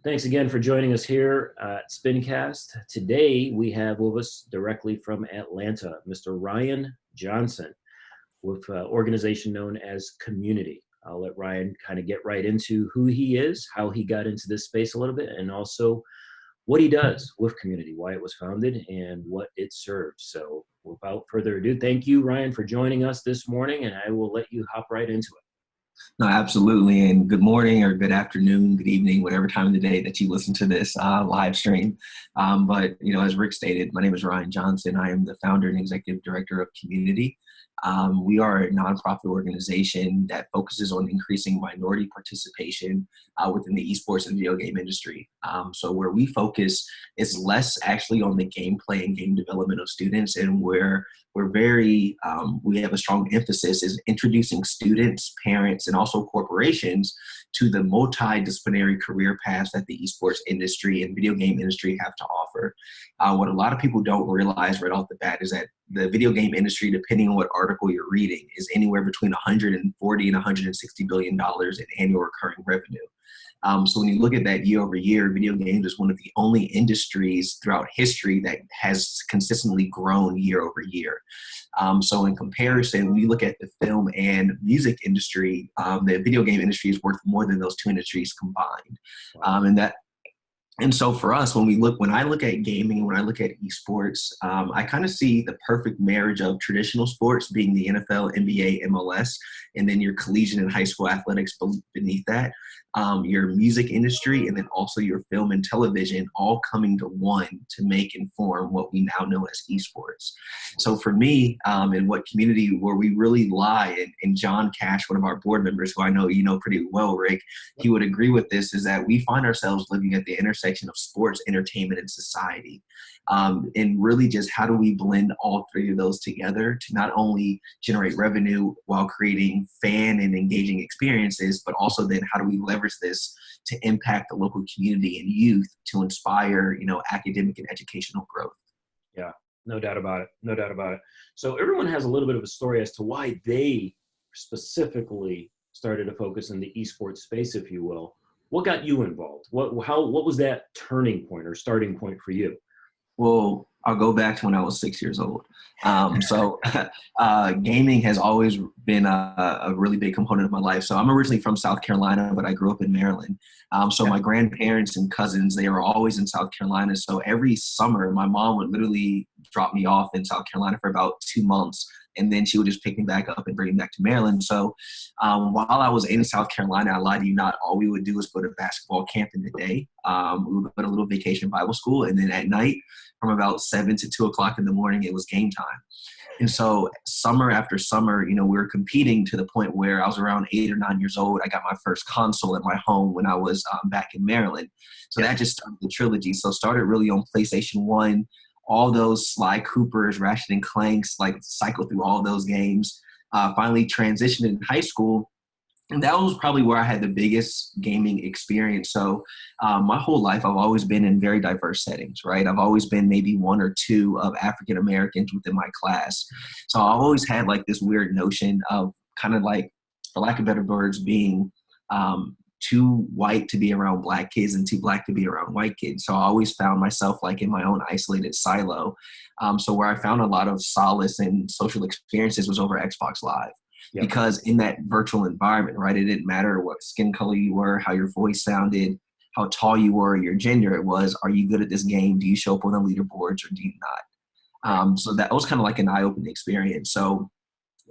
Thanks again for joining us here at SPINcast. Today we have with us directly from Atlanta, Mr. Ryan Johnson with an organization known as Cxmmunity. I'll let Ryan kind of get right into who he is, how he got into this space a little bit, and also what he does with Cxmmunity, why it was founded, and what it serves. So without further ado, thank you, Ryan, for joining us this morning, and I will let you hop right into it. No, absolutely. And good morning or good afternoon, good evening, whatever time of the day that you listen to this live stream. But, as Rick stated, my name is Ryan Johnson. I am the founder and executive director of Cxmmunity. We are a nonprofit organization that focuses on increasing minority participation within the esports and video game industry. So where we focus is less actually on the gameplay and game development of students, and where we have a strong emphasis is introducing students, parents, and also corporations to the multidisciplinary career paths that the esports industry and video game industry have to offer. What a lot of people don't realize right off the bat is that the video game industry, depending on what article you're reading, is anywhere between $140 and $160 billion in annual recurring revenue. So when you look at that year over year, video games is one of the only industries throughout history that has consistently grown year over year. So in comparison, when you look at the film and music industry, the video game industry is worth more than those two industries combined. And so for us, when I look at gaming, when I look at esports, I kind of see the perfect marriage of traditional sports being the NFL, NBA, MLS, and then your collegiate and high school athletics beneath that, your music industry, and then also your film and television all coming to one to make and form what we now know as esports. So for me, and what Cxmmunity, where we really lie, and John Cash, one of our board members, who I know you know pretty well, Rick, he would agree with this, is that we find ourselves living at the intersection of sports, entertainment, and society. And really just how do we blend all three of those together to not only generate revenue while creating fan and engaging experiences, but also then how do we leverage this to impact the local community and youth to inspire, academic and educational growth. Yeah, no doubt about it. No doubt about it. So everyone has a little bit of a story as to why they specifically started to focus in the esports space, if you will. What got you involved? What was that turning point or starting point for you? Well, I'll go back to when I was 6 years old. So gaming has always been a really big component of my life. So I'm originally from South Carolina, but I grew up in Maryland. So my grandparents and cousins, they were always in South Carolina. So every summer, my mom would literally drop me off in South Carolina for about 2 months. And then she would just pick me back up and bring me back to Maryland. So while I was in South Carolina, I lied to you not, all we would do was go to basketball camp in the day. We would go to a little vacation Bible school. And then at night, from about 7 to 2 o'clock in the morning, it was game time. And so summer after summer, we were competing to the point where I was around 8 or 9 years old. I got my first console at my home when I was back in Maryland. So that just started the trilogy. So started really on PlayStation 1. All those Sly Coopers, Ratchet and Clanks, cycled through all those games. Finally transitioned in high school. And that was probably where I had the biggest gaming experience. So my whole life, I've always been in very diverse settings, right? I've always been maybe one or two of African Americans within my class. So I've always had this weird notion of kind of for lack of better words, being too white to be around black kids and too black to be around white kids. So I always found myself in my own isolated silo. So where I found a lot of solace and social experiences was over Xbox Live. Yep. Because in that virtual environment, right, it didn't matter what skin color you were, how your voice sounded, how tall you were, your gender. It was, are you good at this game? Do you show up on the leaderboards or do you not? So that was kind of an eye-opening experience. So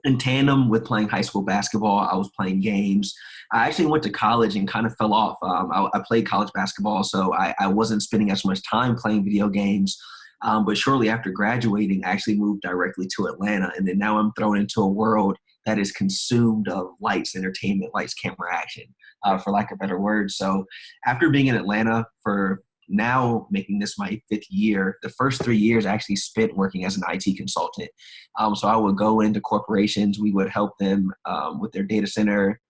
in tandem with playing high school basketball, I was playing games. I actually went to college and kind of fell off. I played college basketball, so I wasn't spending as much time playing video games. But shortly after graduating, I actually moved directly to Atlanta. And then now I'm thrown into a world that is consumed of lights, entertainment, lights, camera, action, for lack of better words. So after being in Atlanta for now making this my 5th year, the first 3 years I actually spent working as an IT consultant. So I would go into corporations. We would help them with their data center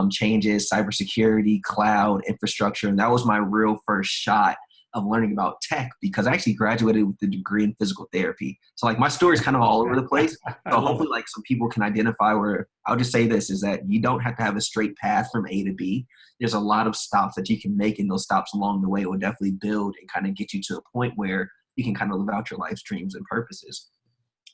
changes, cybersecurity, cloud, infrastructure. And that was my real first shot of learning about tech because I actually graduated with a degree in physical therapy. So like my story is kind of all over the place. So hopefully like some people can identify where I'll just say this is that you don't have to have a straight path from A to B. There's a lot of stops that you can make, and those stops along the way will definitely build and kind of get you to a point where you can kind of live out your life's dreams and purposes.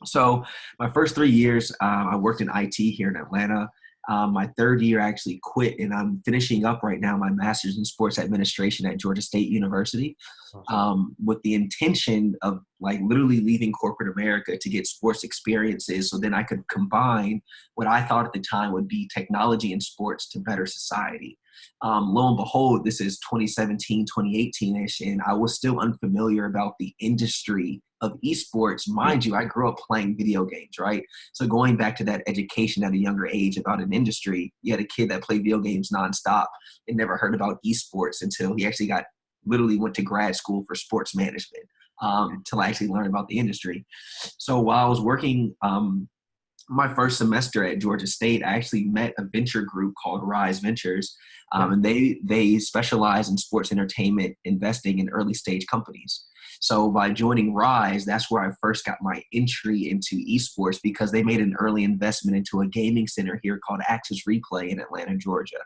So my first 3 years, I worked in IT here in Atlanta. My third year, I actually quit, and I'm finishing up right now my master's in sports administration at Georgia State University, with the intention of like literally leaving corporate America to get sports experiences so then I could combine what I thought at the time would be technology and sports to better society. Lo and behold, this is 2017, 2018-ish, and I was still unfamiliar about the industry of esports. Mind you, I grew up playing video games, right? So going back to that education at a younger age about an industry, you had a kid that played video games nonstop and never heard about esports until he actually literally went to grad school for sports management to actually learn about the industry. So while I was working my first semester at Georgia State, I actually met a venture group called Rise Ventures, and they specialize in sports entertainment investing in early stage companies. So by joining Rise, that's where I first got my entry into esports because they made an early investment into a gaming center here called Access Replay in Atlanta, Georgia.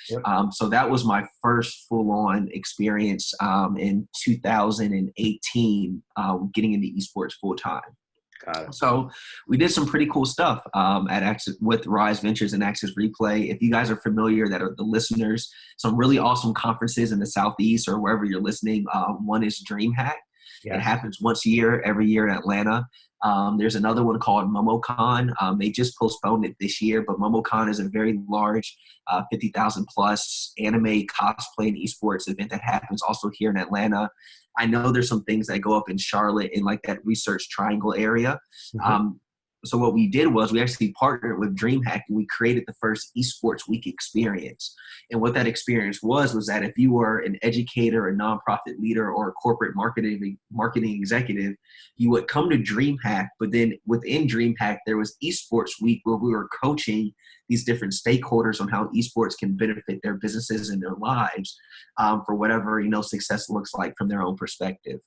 Yep. So that was my first full-on experience in 2018, getting into esports full-time. So we did some pretty cool stuff with Rise Ventures and Access Replay. If you guys are familiar, that are the listeners, some really awesome conferences in the Southeast or wherever you're listening. One is DreamHack. Yes. It happens once a year, every year in Atlanta. There's another one called MomoCon. They just postponed it this year, but MomoCon is a very large 50,000 plus anime cosplay and esports event that happens also here in Atlanta. I know there's some things that go up in Charlotte in like that Research Triangle area. Mm-hmm. So what we did was we actually partnered with DreamHack and we created the first Esports Week experience. And what that experience was that if you were an educator, a nonprofit leader, or a corporate marketing executive, you would come to DreamHack, but then within DreamHack, there was Esports Week where we were coaching these different stakeholders on how esports can benefit their businesses and their lives for whatever, success looks like from their own perspective.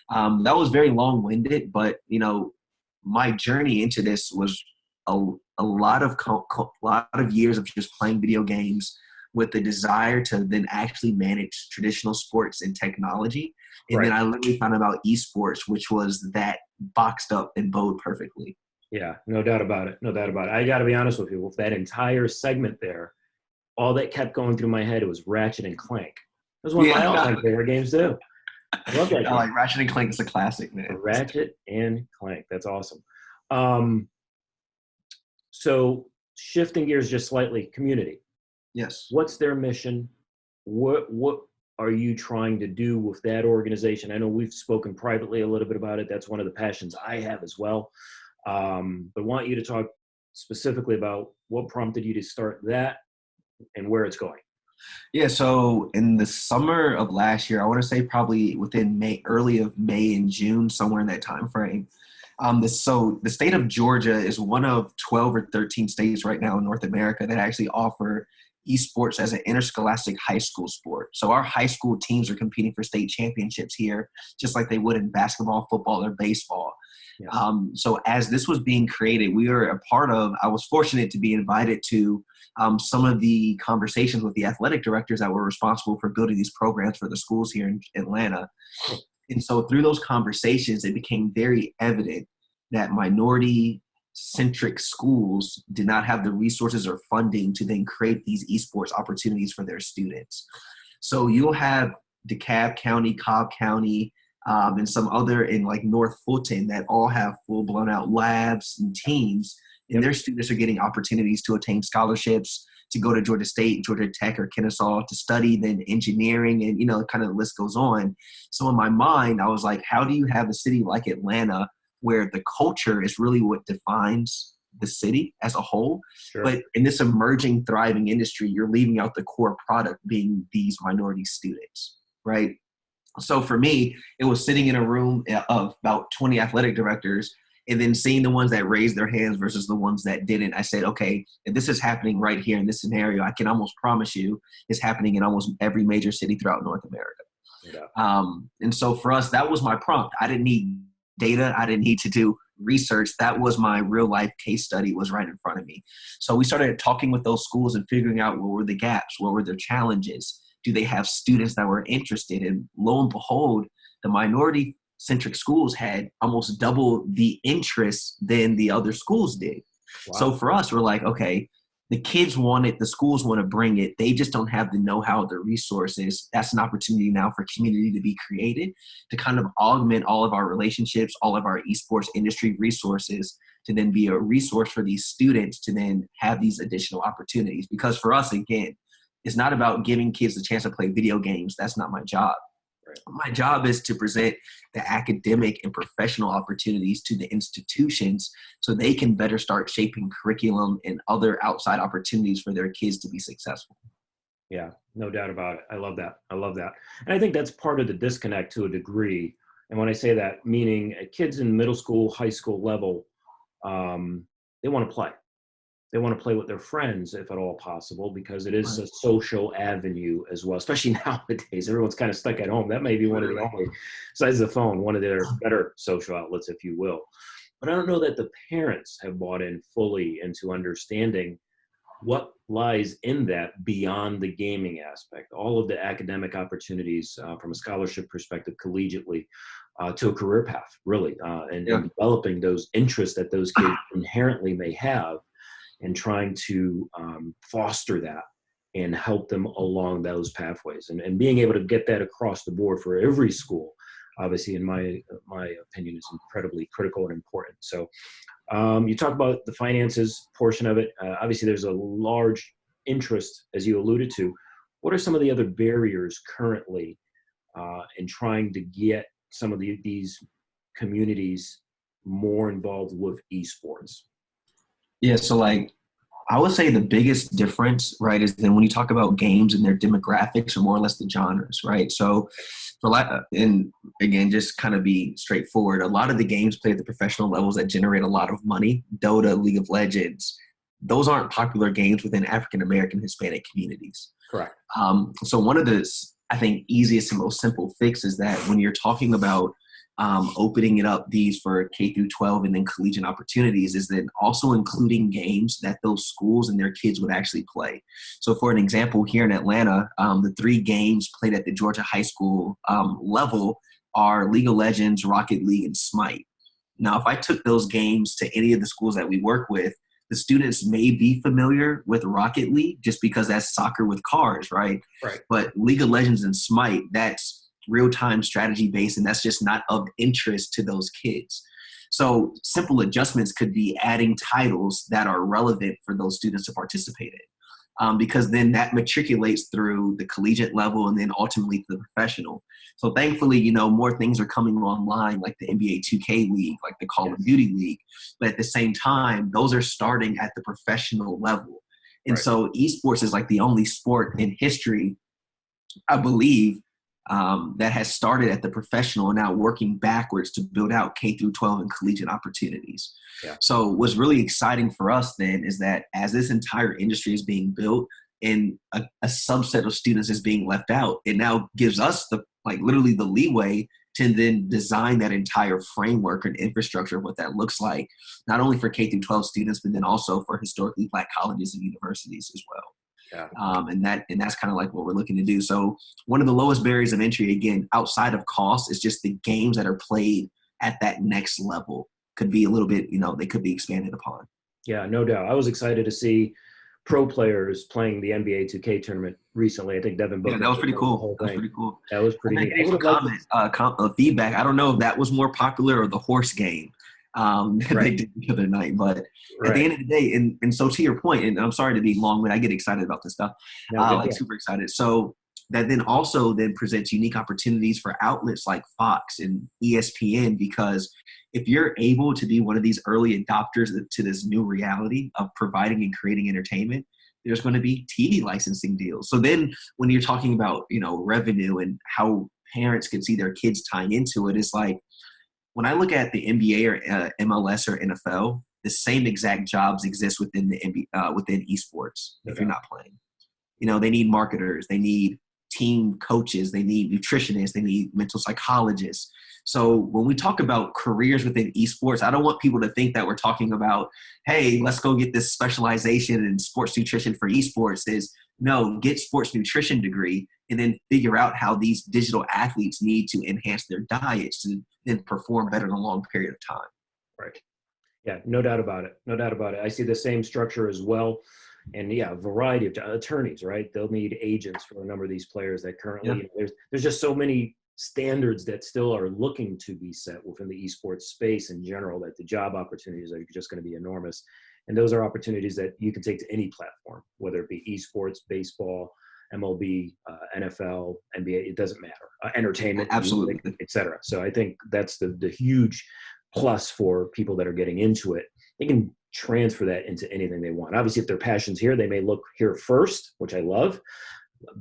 That was very long-winded, but, my journey into this was a lot of years of just playing video games with the desire to then actually manage traditional sports and technology. And Then I literally found out about esports, which was that boxed up and bowed perfectly. Yeah, no doubt about it. No doubt about it. I got to be honest with you. With that entire segment there, all that kept going through my head was Ratchet and Clank. It was one of my all-time favorite games too. I love that game. Like Ratchet and Clank is a classic, man. Ratchet and Clank. That's awesome. So shifting gears just slightly, community. Yes. What's their mission? What are you trying to do with that organization? I know we've spoken privately a little bit about it. That's one of the passions I have as well. But I want you to talk specifically about what prompted you to start that and where it's going. Yeah, so in the summer of last year, I want to say probably within early of May and June, somewhere in that time frame. So the state of Georgia is one of 12 or 13 states right now in North America that actually offer esports as an interscholastic high school sport. So our high school teams are competing for state championships here, just like they would in basketball, football, or baseball. Yes. So as this was being created, I was fortunate to be invited to some of the conversations with the athletic directors that were responsible for building these programs for the schools here in Atlanta. And so through those conversations, it became very evident that minority-centric schools did not have the resources or funding to then create these esports opportunities for their students. So you'll have DeKalb County, Cobb County, and some other in like North Fulton that all have full-blown out labs and teams, and their students are getting opportunities to attain scholarships, to go to Georgia State, Georgia Tech, or Kennesaw to study then engineering, and kind of the list goes on. So in my mind, I was like, how do you have a city like Atlanta where the culture is really what defines the city as a whole? Sure. But in this emerging, thriving industry, you're leaving out the core product being these minority students, right? So for me, it was sitting in a room of about 20 athletic directors and then seeing the ones that raised their hands versus the ones that didn't. I said, okay, if this is happening right here in this scenario, I can almost promise you it's happening in almost every major city throughout North America. Yeah. And so for us, that was my prompt. I didn't need data. I didn't need to do research. That was my real life case study, was right in front of me. So we started talking with those schools and figuring out what were the gaps, what were their challenges. Do they have students that were interested? And lo and behold, the minority centric schools had almost double the interest than the other schools did. Wow. So for us, we're like, okay, the kids want it, the schools want to bring it. They just don't have the know-how, the resources. That's an opportunity now for community to be created, to kind of augment all of our relationships, all of our esports industry resources, to then be a resource for these students to then have these additional opportunities. Because for us, again, it's not about giving kids a chance to play video games. That's not my job. Right. My job is to present the academic and professional opportunities to the institutions so they can better start shaping curriculum and other outside opportunities for their kids to be successful. Yeah, no doubt about it. I love that. I love that. And I think that's part of the disconnect to a degree. And when I say that, meaning kids in middle school, high school level, they want to play. They want to play with their friends, if at all possible, because it is a social avenue as well, especially nowadays. Everyone's kind of stuck at home. That may be one of the only, besides the phone, one of their better social outlets, if you will. But I don't know that the parents have bought in fully into understanding what lies in that beyond the gaming aspect, all of the academic opportunities from a scholarship perspective, collegiately, to a career path, really, and developing those interests that those kids inherently may have, and trying to foster that and help them along those pathways, and being able to get that across the board for every school, obviously, in my opinion, is incredibly critical and important. So you talk about the finances portion of it. Obviously, there's a large interest, as you alluded to. What are some of the other barriers currently in trying to get some of these communities more involved with esports? Yeah, so like I would say the biggest difference, right, is then when you talk about games and their demographics, or more or less the genres, right? So and again, just kind of be straightforward, a lot of the games played at the professional levels that generate a lot of money, Dota, League of Legends, those aren't popular games within African American, Hispanic communities. Correct. So one of the, I think, easiest and most simple fix is that when you're talking about opening it up these for K through 12 and then collegiate opportunities, is then also including games that those schools and their kids would actually play. So for an example, here in Atlanta, the 3 games played at the Georgia high school level are League of Legends, Rocket League, and Smite. Now, if I took those games to any of the schools that we work with, the students may be familiar with Rocket League just because that's soccer with cars, right? Right. But League of Legends and Smite, that's real-time strategy based, and that's just not of interest to those kids. So simple adjustments could be adding titles that are relevant for those students to participate in, because then that matriculates through the collegiate level and then ultimately to the professional. So thankfully, more things are coming online, like the NBA 2K League, like the Call of Duty League. But at the same time, those are starting at the professional level. And so esports is like the only sport in history, I believe, that has started at the professional and now working backwards to build out K through 12 and collegiate opportunities. Yeah. So what's really exciting for us then is that as this entire industry is being built and a subset of students is being left out, it now gives us literally the leeway to then design that entire framework and infrastructure of what that looks like, not only for K through 12 students, but then also for historically Black colleges and universities as well. Yeah. And that's kind of like what we're looking to do. So one of the lowest barriers of entry, again, outside of cost, is just the games that are played at that next level could be a little bit, they could be expanded upon. Yeah, no doubt. I was excited to see pro players playing the NBA 2K tournament recently. I think Devin Booker. Yeah, that was pretty cool. That was pretty cool. That was pretty neat. Feedback. I don't know if that was more popular or the horse game that they did the other night. But at the end of the day, and so to your point, and I'm sorry to be long, but I get excited about this stuff, super excited. So that then also then presents unique opportunities for outlets like Fox and ESPN, because if you're able to be one of these early adopters to this new reality of providing and creating entertainment, there's going to be TV licensing deals. So then when you're talking about, revenue and how parents can see their kids tying into it, it's like, when I look at the NBA or MLS or NFL, the same exact jobs exist within the within esports if you're not playing. They need marketers, they need team coaches, they need nutritionists, they need mental psychologists. So when we talk about careers within esports, I don't want people to think that we're talking about, hey, let's go get this specialization in sports nutrition for esports. Is no, get sports nutrition degree and then figure out how these digital athletes need to enhance their diets to then perform better in a long period of time. Right. Yeah, no doubt about it. No doubt about it. I see the same structure as well. And yeah, a variety of attorneys, right? They'll need agents for a number of these players that currently, there's just so many standards that still are looking to be set within the esports space in general, that the job opportunities are just going to be enormous. And those are opportunities that you can take to any platform, whether it be esports, baseball, MLB, NFL, NBA, it doesn't matter. Entertainment, Absolutely, music, et cetera. So I think that's the huge plus for people that are getting into it. They can transfer that into anything they want. Obviously, if their passion's here, they may look here first, which I love.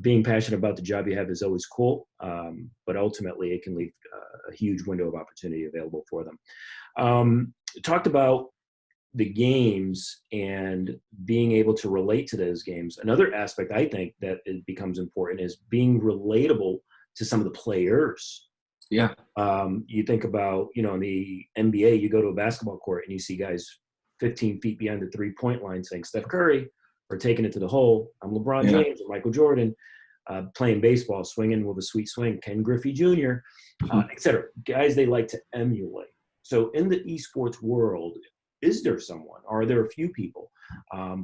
Being passionate about the job you have is always cool, but ultimately it can leave a huge window of opportunity available for them. Talked about the games and being able to relate to those games. Another aspect I think that it becomes important is being relatable to some of the players. Yeah. You think about, in the NBA, you go to a basketball court and you see guys 15 feet behind the 3-point line saying Steph Curry, or taking it to the hole, I'm LeBron James or Michael Jordan. Playing baseball, swinging with a sweet swing, Ken Griffey Jr., et cetera. Guys they like to emulate. So in the esports world, is there someone, or are there a few people,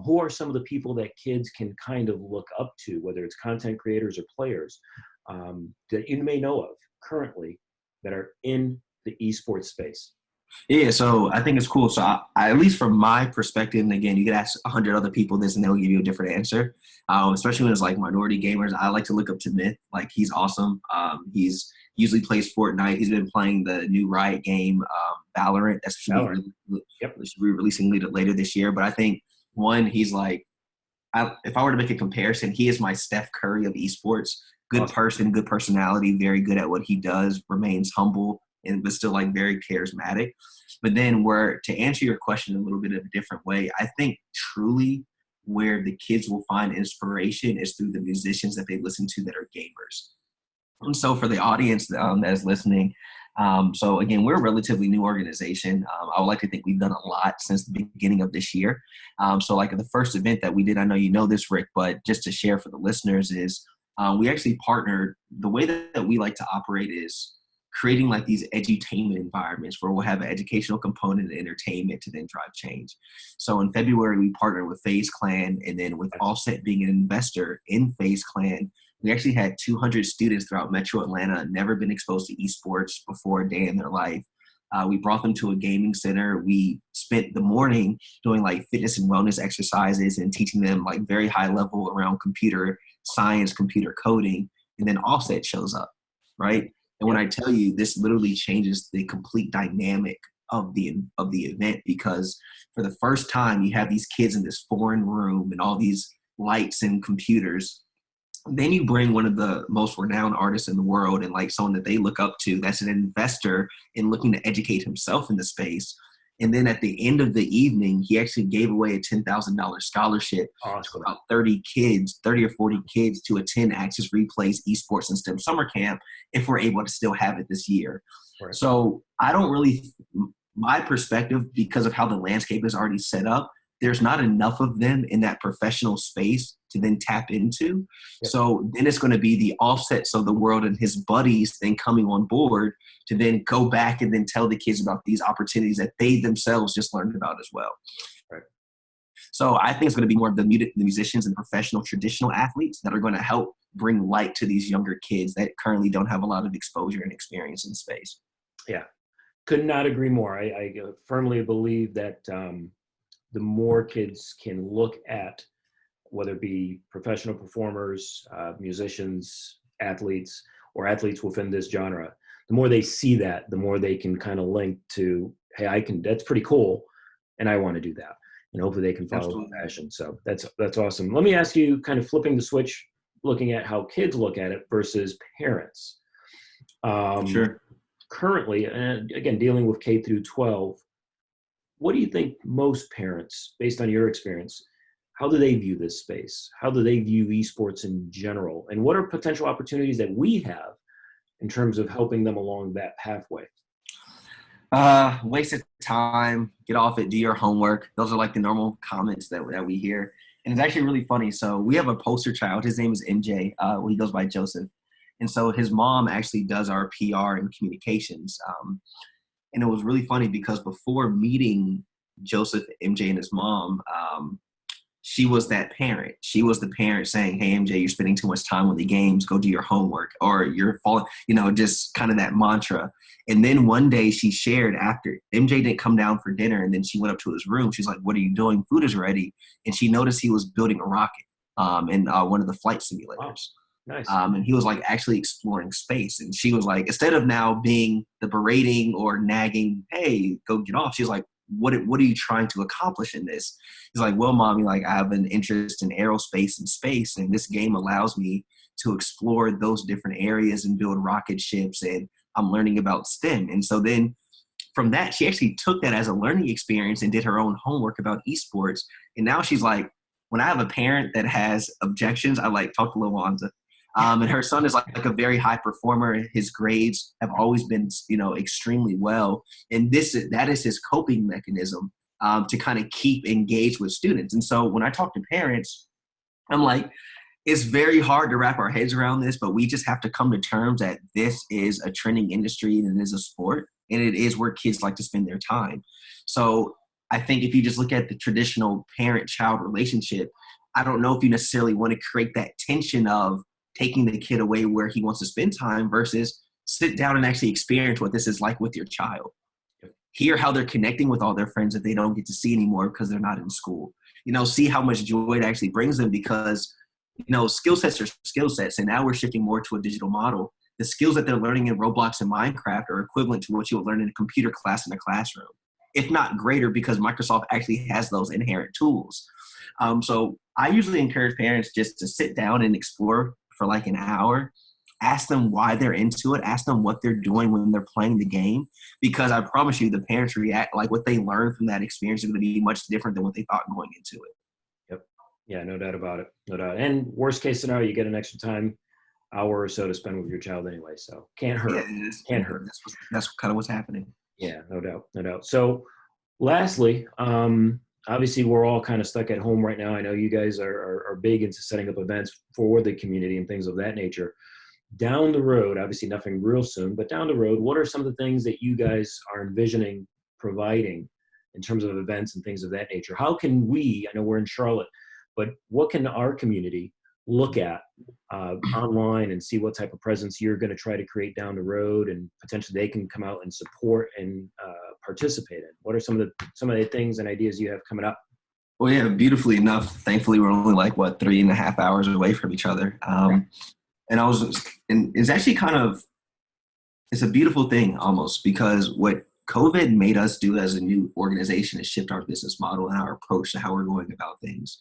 who are some of the people that kids can kind of look up to, whether it's content creators or players, that you may know of currently that are in the esports space? Yeah, so I think it's cool. So I, at least from my perspective, and again, you could ask 100 other people this and they'll give you a different answer. Especially when it's like minority gamers, I like to look up to Myth. Like, he's awesome. He's usually plays Fortnite. He's been playing the new Riot game, Valorant. That should be releasing later this year. But I think, one, he's like, if I were to make a comparison, he is my Steph Curry of esports. Good person, good personality, very good at what he does, remains humble, but still like very charismatic. But then to answer your question in a little bit of a different way, I think truly where the kids will find inspiration is through the musicians that they listen to that are gamers. And so for the audience that is listening, so again, we're a relatively new organization. I would like to think we've done a lot since the beginning of this year. So like the first event that we did, I know you know this, Rick, but just to share for the listeners is we actually partnered. The way that we like to operate is creating like these edutainment environments where we'll have an educational component and entertainment to then drive change. So in February, we partnered with FaZe Clan, and then with Offset being an investor in FaZe Clan, we actually had 200 students throughout Metro Atlanta, never been exposed to esports before a day in their life. We brought them to a gaming center. We spent the morning doing like fitness and wellness exercises and teaching them like very high level around computer science, computer coding, and then Offset shows up, right? And when I tell you, this literally changes the complete dynamic of the event, because for the first time you have these kids in this foreign room and all these lights and computers. Then you bring one of the most renowned artists in the world and like someone that they look up to, that's an investor in looking to educate himself in the space. And then at the end of the evening, he actually gave away a $10,000 scholarship to about 30 or 40 kids to attend Access Replay's Esports and STEM Summer Camp if we're able to still have it this year. Right. So I don't really, my perspective, because of how the landscape is already set up, there's not enough of them in that professional space to then tap into. Yep. So then it's going to be the Offsets of the world and his buddies then coming on board to then go back and then tell the kids about these opportunities that they themselves just learned about as well. Right. So I think it's going to be more of the musicians and professional traditional athletes that are going to help bring light to these younger kids that currently don't have a lot of exposure and experience in the space. Yeah, could not agree more. I firmly believe that the more kids can look at, whether it be professional performers, musicians, athletes, or athletes within this genre, the more they see that, the more they can kind of link to, hey, that's pretty cool, and I want to do that. And hopefully they can follow the passion. So that's awesome. Let me ask you, kind of flipping the switch, looking at how kids look at it versus parents. Sure. Currently, and again, dealing with K through 12, what do you think most parents, based on your experience, how do they view this space? How do they view esports in general? And what are potential opportunities that we have in terms of helping them along that pathway? Waste of time, get off it, do your homework. Those are like the normal comments that we hear. And it's actually really funny. So we have a poster child. His name is MJ. He goes by Joseph. And so his mom actually does our PR and communications. And it was really funny because before meeting Joseph, MJ, and his mom, she was that parent. She was the parent saying, hey, MJ, you're spending too much time with the games. Go do your homework. Or you're falling, just kind of that mantra. And then one day she shared after MJ didn't come down for dinner. And then she went up to his room. She's like, what are you doing? Food is ready. And she noticed he was building a rocket in one of the flight simulators. Wow. Nice. And he was like actually exploring space. And she was like, instead of now being the berating or nagging, hey, go get off. She's like, what are you trying to accomplish in this? He's like, well, mommy, like I have an interest in aerospace and space. And this game allows me to explore those different areas and build rocket ships. And I'm learning about STEM. And so then from that, she actually took that as a learning experience and did her own homework about esports. And now she's like, when I have a parent that has objections, I like talk to Lawanza. And her son is like a very high performer. His grades have always been, extremely well. And that is his coping mechanism to kind of keep engaged with students. And so when I talk to parents, I'm like, it's very hard to wrap our heads around this, but we just have to come to terms that this is a trending industry and it is a sport and it is where kids like to spend their time. So I think if you just look at the traditional parent-child relationship, I don't know if you necessarily want to create that tension of taking the kid away where he wants to spend time versus sit down and actually experience what this is like with your child. Hear how they're connecting with all their friends that they don't get to see anymore because they're not in school. See how much joy it actually brings them because, skill sets are skill sets. And now we're shifting more to a digital model. The skills that they're learning in Roblox and Minecraft are equivalent to what you would learn in a computer class in a classroom, if not greater, because Microsoft actually has those inherent tools. So I usually encourage parents just to sit down and explore for like an hour, ask them why they're into it, ask them what they're doing when they're playing the game, because I promise you the parents react like what they learn from that experience is going to be much different than what they thought going into it. Yep. Yeah, no doubt about it. No doubt. And worst case scenario, you get an extra hour or so to spend with your child anyway. So can't hurt. Yeah, can't hurt. That's kind of what's happening. Yeah, no doubt. No doubt. So lastly, obviously, we're all kind of stuck at home right now. I know you guys are big into setting up events for the community and things of that nature. Down the road, obviously nothing real soon, but down the road, what are some of the things that you guys are envisioning providing in terms of events and things of that nature? How can I know we're in Charlotte, but what can our community look at online and see what type of presence you're going to try to create down the road, and potentially they can come out and support and participate in? What are some of the things and ideas you have coming up? Well, yeah, beautifully enough, thankfully we're only like 3.5 hours away from each other. And it's actually it's a beautiful thing almost, because what COVID made us do as a new organization is shift our business model and our approach to how we're going about things.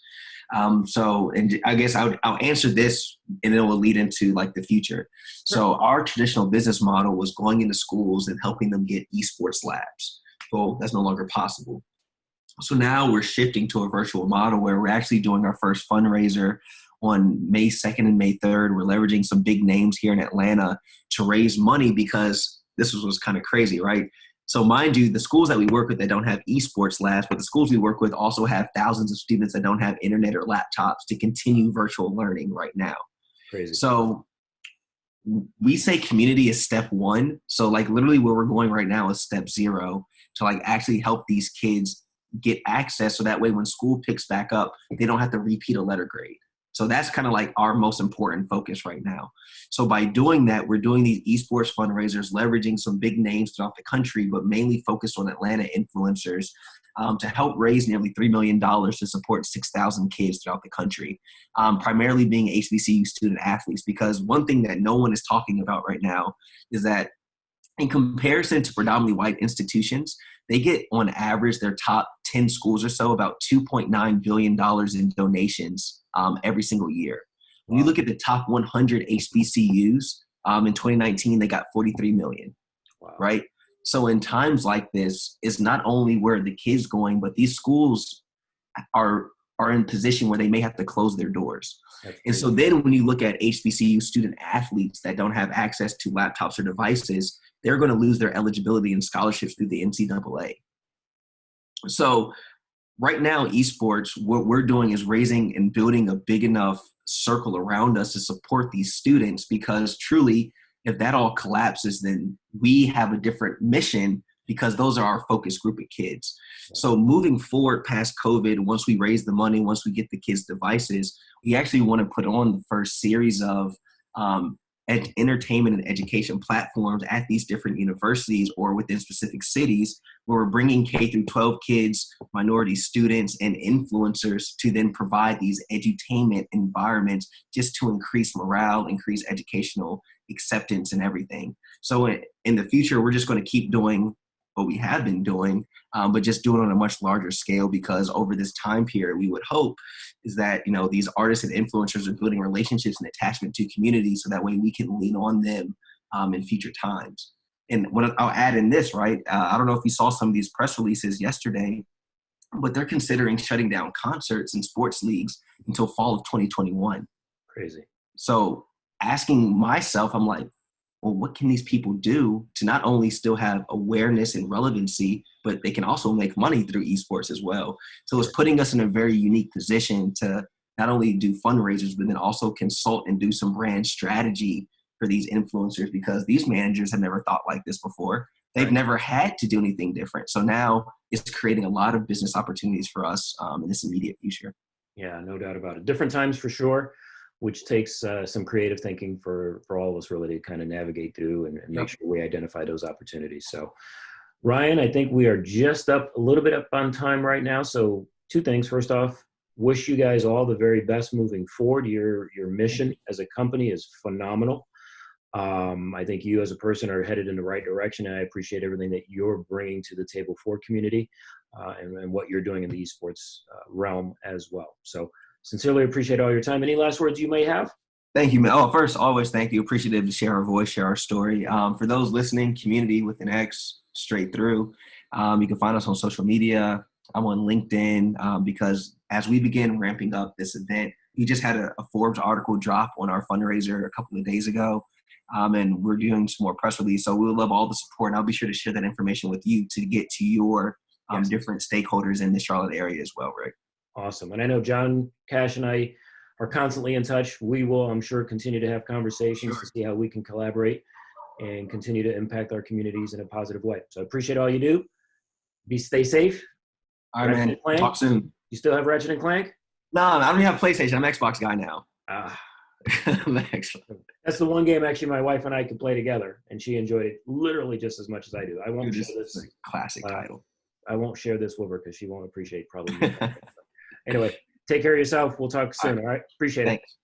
And I guess I'll answer this and it will lead into like the future. So our traditional business model was going into schools and helping them get esports labs. Well, that's no longer possible. So now we're shifting to a virtual model where we're actually doing our first fundraiser on May 2nd and May 3rd. We're leveraging some big names here in Atlanta to raise money, because this was kind of crazy, right? So mind you, the schools that we work with that don't have esports labs, but the schools we work with also have thousands of students that don't have internet or laptops to continue virtual learning right now. Crazy. So we say community is step one. So like literally where we're going right now is step 0 to like actually help these kids get access. So that way when school picks back up, they don't have to repeat a letter grade. So that's kind of like our most important focus right now. So by doing that, we're doing these esports fundraisers, leveraging some big names throughout the country, but mainly focused on Atlanta influencers to help raise nearly $3 million to support 6,000 kids throughout the country, primarily being HBCU student athletes. Because one thing that no one is talking about right now is that in comparison to predominantly white institutions, they get on average their top 10 schools or so about $2.9 billion in donations every single year. When you look at the top 100 HBCUs in 2019, they got 43 million, right? So in times like this, it's not only where the kids going, but these schools are are in a position where they may have to close their doors. That's And crazy. so then when you look at HBCU student athletes that don't have access to laptops or devices, they're going to lose their eligibility and scholarships through the NCAA. So right now, esports, what we're doing is raising and building a big enough circle around us to support these students, because truly, if that all collapses, then we have a different mission, because those are our focus group of kids. So moving forward past COVID, once we raise the money, once we get the kids devices, we actually want to put on the first series of entertainment and education platforms at these different universities or within specific cities, where we're bringing K through 12 kids, minority students, and influencers to then provide these edutainment environments just to increase morale, increase educational acceptance and everything. So in the future, we're just going to keep doing what we have been doing, but just do it on a much larger scale, because over this time period, we would hope is that, you know, these artists and influencers are building relationships and attachment to communities, so that way we can lean on them in future times. And what I'll add in this, right? I don't know if you saw some of these press releases yesterday, but they're considering shutting down concerts and sports leagues until fall of 2021. Crazy. So asking myself, I'm like, well, what can these people do to not only still have awareness and relevancy, but they can also make money through esports as well. So it's putting us in a very unique position to not only do fundraisers, but then also consult and do some brand strategy for these influencers, because these managers have never thought like this before. They've never had to do anything different. So now it's creating a lot of business opportunities for us in this immediate future. Yeah, no doubt about it. Different times for sure, which takes some creative thinking for all of us really to kind of navigate through and make sure we identify those opportunities. So Ryan, I think we are just a little bit up on time right now. So two things. First off, wish you guys all the very best moving forward. Your mission as a company is phenomenal. I think you as a person are headed in the right direction, and I appreciate everything that you're bringing to the table for community and what you're doing in the esports realm as well. So sincerely appreciate all your time. Any last words you may have? Thank you, man. Oh, first, always thank you. Appreciative to share our voice, share our story. For those listening, Cxmmunity with an X straight through. You can find us on social media. I'm on LinkedIn because as we begin ramping up this event, we just had a Forbes article drop on our fundraiser a couple of days ago. And we're doing some more press release. So we'll love all the support. And I'll be sure to share that information with you to get to your different stakeholders in the Charlotte area as well, Rick. Awesome. And I know John Cash and I are constantly in touch. We will, I'm sure, continue to have conversations to see how we can collaborate and continue to impact our communities in a positive way. So I appreciate all you do. Stay safe. All right, man. Talk soon. You still have Ratchet and Clank? No, I don't even have PlayStation. I'm an Xbox guy now. Excellent. That's the one game actually my wife and I could play together, and she enjoyed it literally just as much as I do. I won't share this. Classic title. I won't share this with her because she won't appreciate probably. Anyway, take care of yourself. We'll talk soon. All right. Appreciate it. Thanks.